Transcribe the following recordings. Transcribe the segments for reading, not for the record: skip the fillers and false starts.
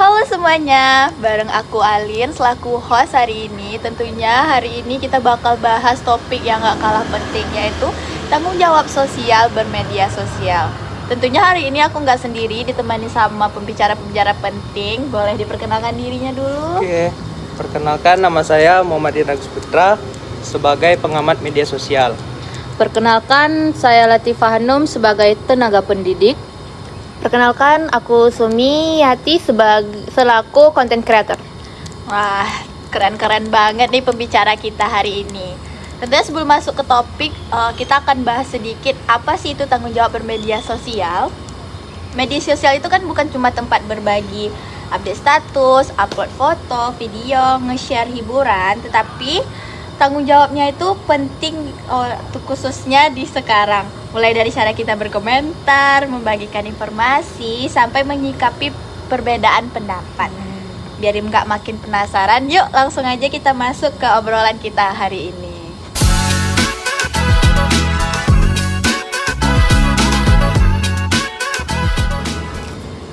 Halo semuanya, bareng aku Alin selaku host hari ini. Tentunya hari ini kita bakal bahas topik yang gak kalah penting, yaitu tanggung jawab sosial bermedia sosial. Tentunya hari ini aku gak sendiri, ditemani sama pembicara-pembicara penting. Boleh diperkenalkan dirinya dulu? Oke, perkenalkan nama saya Muhammad Inagus Putra sebagai pengamat media sosial. Perkenalkan, saya Latifah Hanum sebagai tenaga pendidik. Perkenalkan, aku Sumi Yati selaku content creator. Wah, keren-keren banget nih pembicara kita hari ini. Tentunya sebelum masuk ke topik, kita akan bahas sedikit apa sih itu tanggung jawab bermedia sosial. Media sosial itu kan bukan cuma tempat berbagi update status, upload foto, video, nge-share hiburan, tetapi tanggung jawabnya itu penting khususnya di sekarang. Mulai dari cara kita berkomentar, membagikan informasi, sampai menyikapi perbedaan pendapat. Biar nggak makin penasaran, yuk langsung aja kita masuk ke obrolan kita hari ini.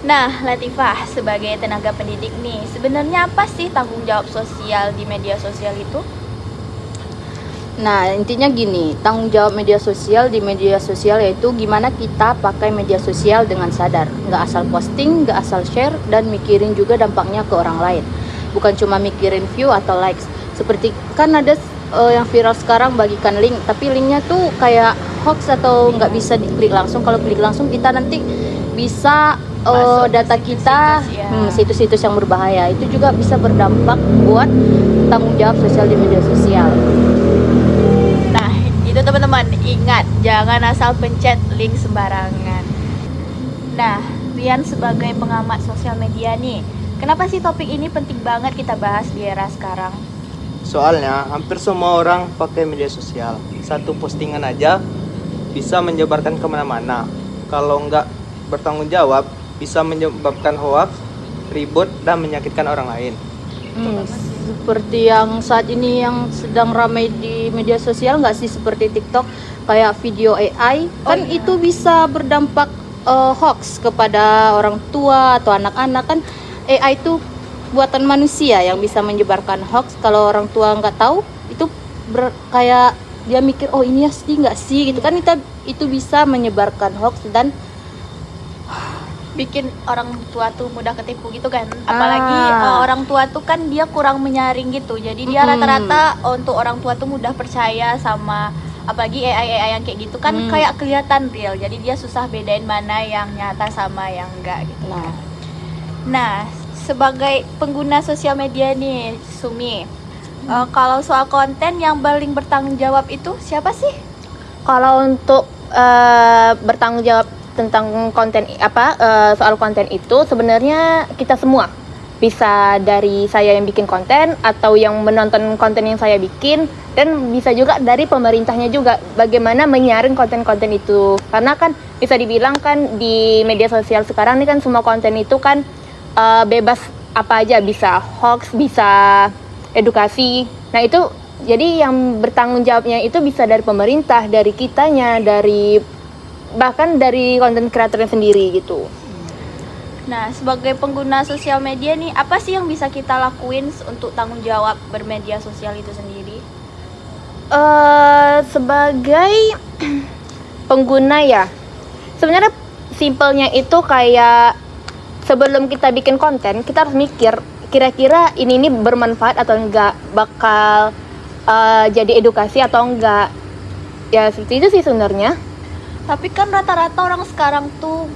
Nah, Latifah, sebagai tenaga pendidik nih, sebenarnya apa sih tanggung jawab sosial di media sosial itu? Nah, intinya gini, tanggung jawab media sosial di media sosial yaitu gimana kita pakai media sosial dengan sadar. Nggak asal posting, nggak asal share, dan mikirin juga dampaknya ke orang lain. Bukan cuma mikirin view atau likes. Seperti kan ada yang viral sekarang bagikan link, tapi linknya tuh kayak hoax atau nggak bisa diklik langsung. Kalau klik langsung kita nanti bisa data kita situs-situs yang berbahaya. Itu juga bisa berdampak buat tanggung jawab sosial di media sosial. Nah, itu teman-teman, ingat jangan asal pencet link sembarangan. Nah, Rian sebagai pengamat sosial media nih, kenapa sih topik ini penting banget kita bahas di era sekarang? Soalnya hampir semua orang pakai media sosial. Satu postingan aja bisa menyebarkan kemana-mana. Kalau nggak bertanggung jawab, bisa menyebabkan hoax, ribut, dan menyakitkan orang lain. Seperti yang saat ini yang sedang ramai di media sosial nggak sih, seperti TikTok, kayak video AI kan iya. itu bisa berdampak hoax kepada orang tua atau anak-anak. Kan AI itu buatan manusia yang bisa menyebarkan hoax. Kalau orang tua nggak tahu itu kayak dia mikir oh ini asli nggak sih gitu kan, itu bisa menyebarkan hoax dan Bikin orang tua tuh mudah ketipu gitu kan. Apalagi orang tua tuh kan dia kurang menyaring gitu. Jadi dia rata-rata untuk orang tua tuh mudah percaya sama apalagi AI yang kayak gitu kan kayak kelihatan real. Jadi dia susah bedain mana yang nyata sama yang enggak gitu. Nah, sebagai pengguna sosial media nih, Sumi, kalau soal konten yang paling bertanggung jawab itu siapa sih? Kalau untuk bertanggung jawab tentang konten soal konten itu sebenarnya kita semua, bisa dari saya yang bikin konten atau yang menonton konten yang saya bikin, dan bisa juga dari pemerintahnya juga bagaimana menyaring konten-konten itu. Karena kan bisa dibilang kan di media sosial sekarang ini kan semua konten itu kan bebas apa aja, bisa hoax, bisa edukasi. Nah itu jadi yang bertanggung jawabnya itu bisa dari pemerintah, dari kitanya, bahkan dari konten kreatornya sendiri gitu. Nah, sebagai pengguna sosial media nih, apa sih yang bisa kita lakuin untuk tanggung jawab bermedia sosial itu sendiri? Sebagai pengguna ya, sebenarnya simpelnya itu kayak sebelum kita bikin konten, kita harus mikir kira-kira ini bermanfaat atau enggak, bakal jadi edukasi atau enggak. Ya seperti itu sih sebenarnya. Tapi kan rata-rata orang sekarang tuh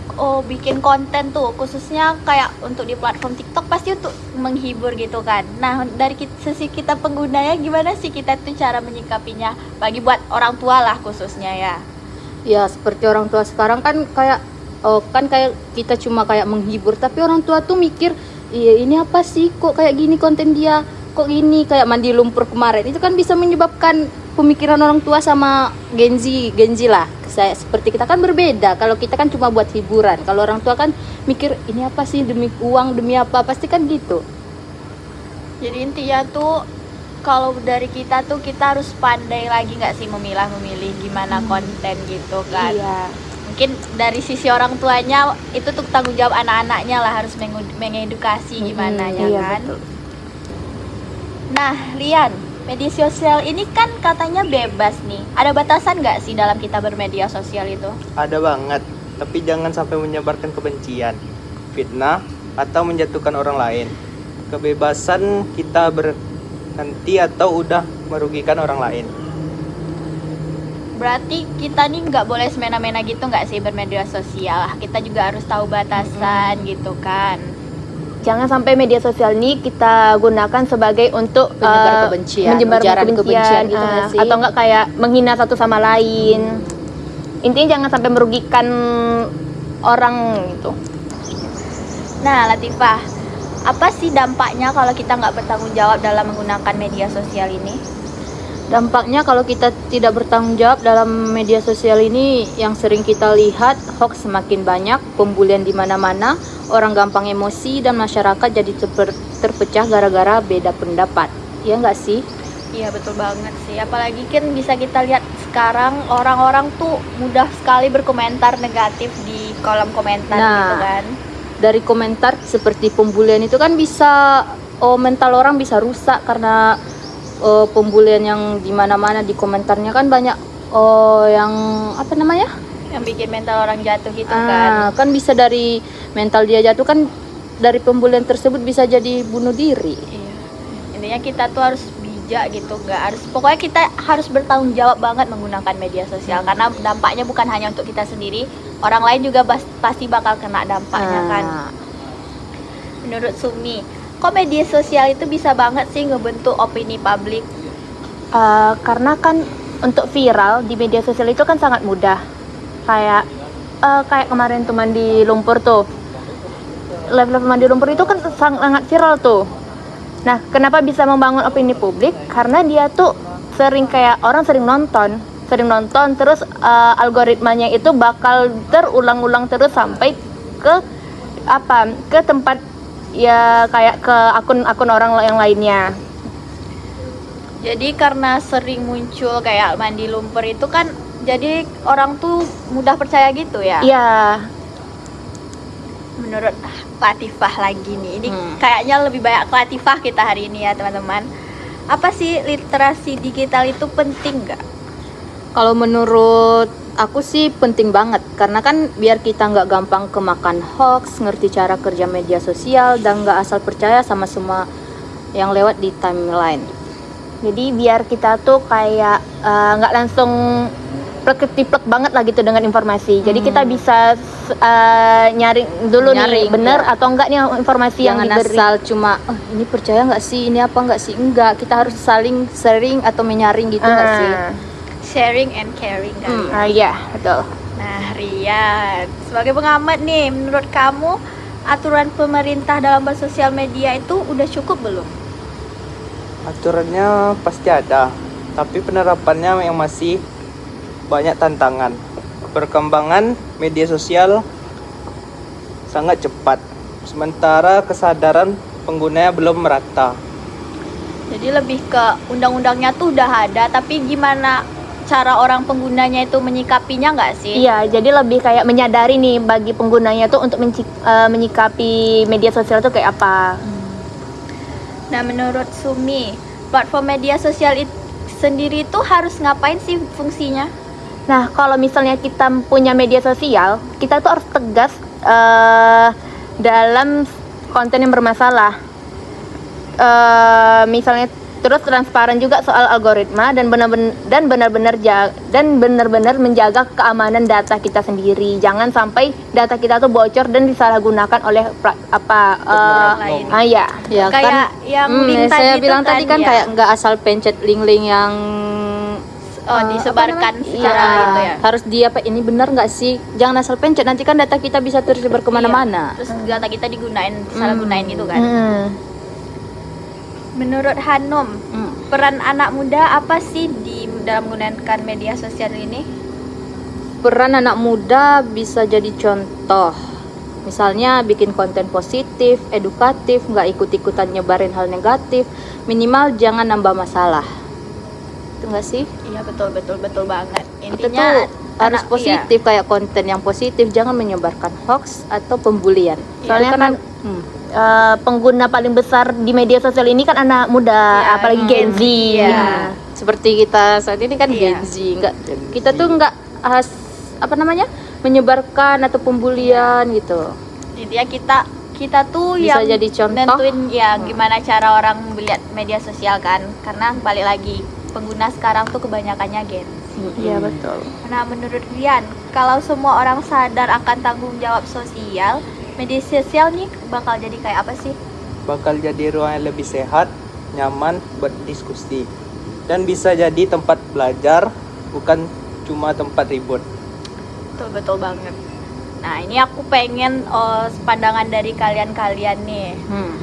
bikin konten tuh khususnya kayak untuk di platform TikTok pasti untuk menghibur gitu kan. Nah, dari sisi kita penggunanya gimana sih kita tuh cara menyikapinya bagi buat orang tua lah khususnya ya? ya seperti orang tua sekarang kan kayak kayak kita cuma kayak menghibur, tapi orang tua tuh mikir iya ini apa sih kok kayak gini konten dia, kok gini kayak mandi lumpur kemarin. Itu kan bisa menyebabkan pemikiran orang tua sama Gen Z lah. Seperti kita kan berbeda. Kalau kita kan cuma buat hiburan. Kalau orang tua kan mikir ini apa sih, demi uang, demi apa, pasti kan gitu. Jadi intinya tuh kalau dari kita tuh kita harus pandai lagi nggak sih memilah-memilih gimana konten gitu kan. Iya. Mungkin dari sisi orang tuanya itu tuh tanggung jawab anak-anaknya lah, harus mengedukasi gimana ya Iya, kan. betul. Nah, Lian, media sosial ini kan katanya bebas nih. Ada batasan nggak sih dalam kita bermedia sosial itu? Ada banget, tapi jangan sampai menyebarkan kebencian, fitnah, atau menjatuhkan orang lain. Kebebasan kita berhenti atau udah merugikan orang lain. Berarti kita nih nggak boleh semena-mena gitu nggak sih bermedia sosial? Kita juga harus tahu batasan gitu kan. Jangan sampai media sosial ini kita gunakan sebagai untuk Penyebar kebencian, menyebar ujaran kebencian gitu nggak sih? atau enggak kayak menghina satu sama lain. Intinya jangan sampai merugikan orang gitu. Nah, Latifah, apa sih dampaknya kalau kita nggak bertanggung jawab dalam menggunakan media sosial ini? Dampaknya kalau kita tidak bertanggung jawab dalam media sosial ini, yang sering kita lihat, hoax semakin banyak, pembulian di mana-mana, orang gampang emosi, dan masyarakat jadi terpecah gara-gara beda pendapat. Ya nggak sih? Iya, betul banget sih. Apalagi kan bisa kita lihat sekarang orang-orang tuh mudah sekali berkomentar negatif di kolom komentar Nah, gitu kan. Dari komentar seperti pembulian itu kan bisa, mental orang bisa rusak karena pembulian yang di mana-mana di komentarnya kan banyak yang apa namanya? Yang bikin mental orang jatuh gitu kan. Kan bisa dari mental dia jatuh, kan dari pembulian tersebut bisa jadi bunuh diri. Iya. Intinya kita tuh harus bijak gitu, nggak harus, pokoknya kita harus bertanggung jawab banget menggunakan media sosial karena dampaknya bukan hanya untuk kita sendiri, orang lain juga pasti bakal kena dampaknya kan. Menurut Sumi, kok media sosial itu bisa banget sih ngebentuk opini publik? Karena kan untuk viral di media sosial itu kan sangat mudah. Kayak kemarin tuh mandi lumpur tuh. Live mandi lumpur itu kan sangat viral tuh. Nah, kenapa bisa membangun opini publik? Karena dia tuh sering kayak orang sering nonton terus algoritmanya itu bakal terulang-ulang terus sampai ke tempat ya kayak ke akun-akun orang yang lainnya. Jadi karena sering muncul kayak mandi lumpur itu kan, jadi orang tuh mudah percaya gitu ya. Iya. Menurut Latifah lagi nih, ini kayaknya lebih banyak Latifah kita hari ini ya teman-teman. Apa sih literasi digital itu penting nggak? Kalau menurut aku sih penting banget, karena kan biar kita nggak gampang kemakan hoax, ngerti cara kerja media sosial, dan nggak asal percaya sama semua yang lewat di timeline. Jadi biar kita tuh kayak nggak langsung plek-plek banget lah gitu dengan informasi. Jadi kita bisa nyaring dulu nih bener ya. Atau enggak nih informasi yang Jangan diberi. asal cuma ini percaya nggak sih, ini apa nggak sih, enggak. Kita harus saling sharing atau menyaring gitu nggak sih? Sharing and caring kan. Iya, betul. Nah, Rian, sebagai pengamat nih, menurut kamu aturan pemerintah dalam bersosial media itu udah cukup belum? Aturannya pasti ada, tapi penerapannya yang masih banyak tantangan. Perkembangan media sosial sangat cepat, sementara kesadaran penggunanya belum merata. Jadi lebih ke undang-undangnya tuh udah ada, tapi gimana cara orang penggunanya itu menyikapinya nggak sih? Iya, jadi lebih kayak menyadari nih bagi penggunanya tuh untuk menyikapi media sosial tuh kayak apa. Nah, menurut Sumi, platform media sosial sendiri itu harus ngapain sih fungsinya? Nah, kalau misalnya kita punya media sosial, kita tuh harus tegas dalam konten yang bermasalah. Misalnya terus transparan juga soal algoritma dan benar-benar menjaga keamanan data kita sendiri. Jangan sampai data kita tuh bocor dan disalahgunakan oleh orang lain. Ya. Ya Kayak kan, yang link tadi saya itu bilang tadi kan ya. kayak nggak asal pencet link-link yang disebarkan apa namanya? secara Iya, gitu ya. harus ini benar nggak sih, jangan asal pencet, nanti kan data kita bisa tersebar kemana-mana. Iya. Terus data kita salah gunain gitu kan. Menurut Hanum, peran anak muda apa sih di dalam menggunakan media sosial ini? Peran anak muda bisa jadi contoh, misalnya bikin konten positif, edukatif, nggak ikut-ikutan nyebarin hal negatif, minimal jangan nambah masalah. Itu nggak sih? Iya, betul banget. Kita Intinya tuh harus Karena- positif, kayak konten yang positif, jangan menyebarkan hoax atau pembulian. Soalnya Karena kan pengguna paling besar di media sosial ini kan anak muda, Iya, apalagi Gen Z. iya. seperti kita saat ini kan Iya. Gen Z, nggak, Gen kita Z. tuh nggak menyebarkan atau pembulian gitu. Intinya kita tuh Bisa yang jadi contoh. nentuin ya gimana cara orang melihat media sosial kan, karena balik lagi pengguna sekarang tuh kebanyakannya Gen Z. Iya betul. Nah, menurut Rian, kalau semua orang sadar akan tanggung jawab sosial, media sosial nih bakal jadi kayak apa sih? Bakal jadi ruang yang lebih sehat, nyaman buat diskusi, dan bisa jadi tempat belajar, bukan cuma tempat ribut. Betul banget. Nah, ini aku pengen pandangan dari kalian-kalian nih.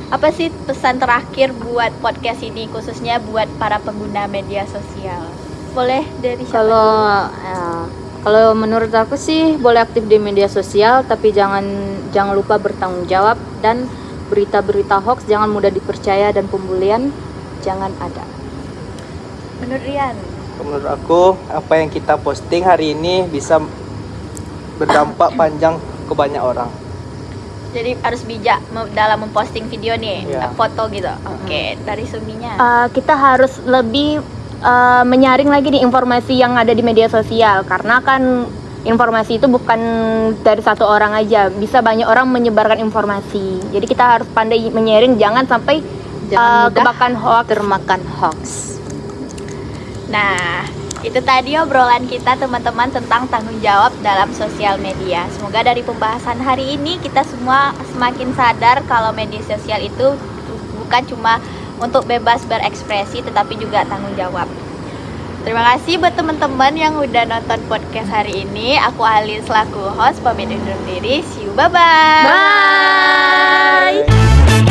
Apa sih pesan terakhir buat podcast ini, khususnya buat para pengguna media sosial? Boleh dari siapa? Kalau menurut aku sih boleh aktif di media sosial, tapi jangan lupa bertanggung jawab, dan berita-berita hoax jangan mudah dipercaya, dan pembulian jangan ada. Menurut Rian? Menurut aku, apa yang kita posting hari ini bisa berdampak panjang ke banyak orang. Jadi harus bijak dalam memposting video nih, Iya. foto gitu. Oke, dari Suminya. Kita harus lebih menyaring lagi nih informasi yang ada di media sosial, karena kan informasi itu bukan dari satu orang aja, bisa banyak orang menyebarkan informasi. Jadi kita harus pandai menyaring, jangan sampai Jangan mudah kebakan hoax. termakan hoax. Nah, itu tadi obrolan kita teman-teman tentang tanggung jawab dalam sosial media. Semoga dari pembahasan hari ini kita semua semakin sadar kalau media sosial itu bukan cuma untuk bebas berekspresi, tetapi juga tanggung jawab. Terima kasih buat teman-teman yang udah nonton podcast hari ini. Aku Alin selaku host, pamit undur diri. See you, bye-bye. Bye.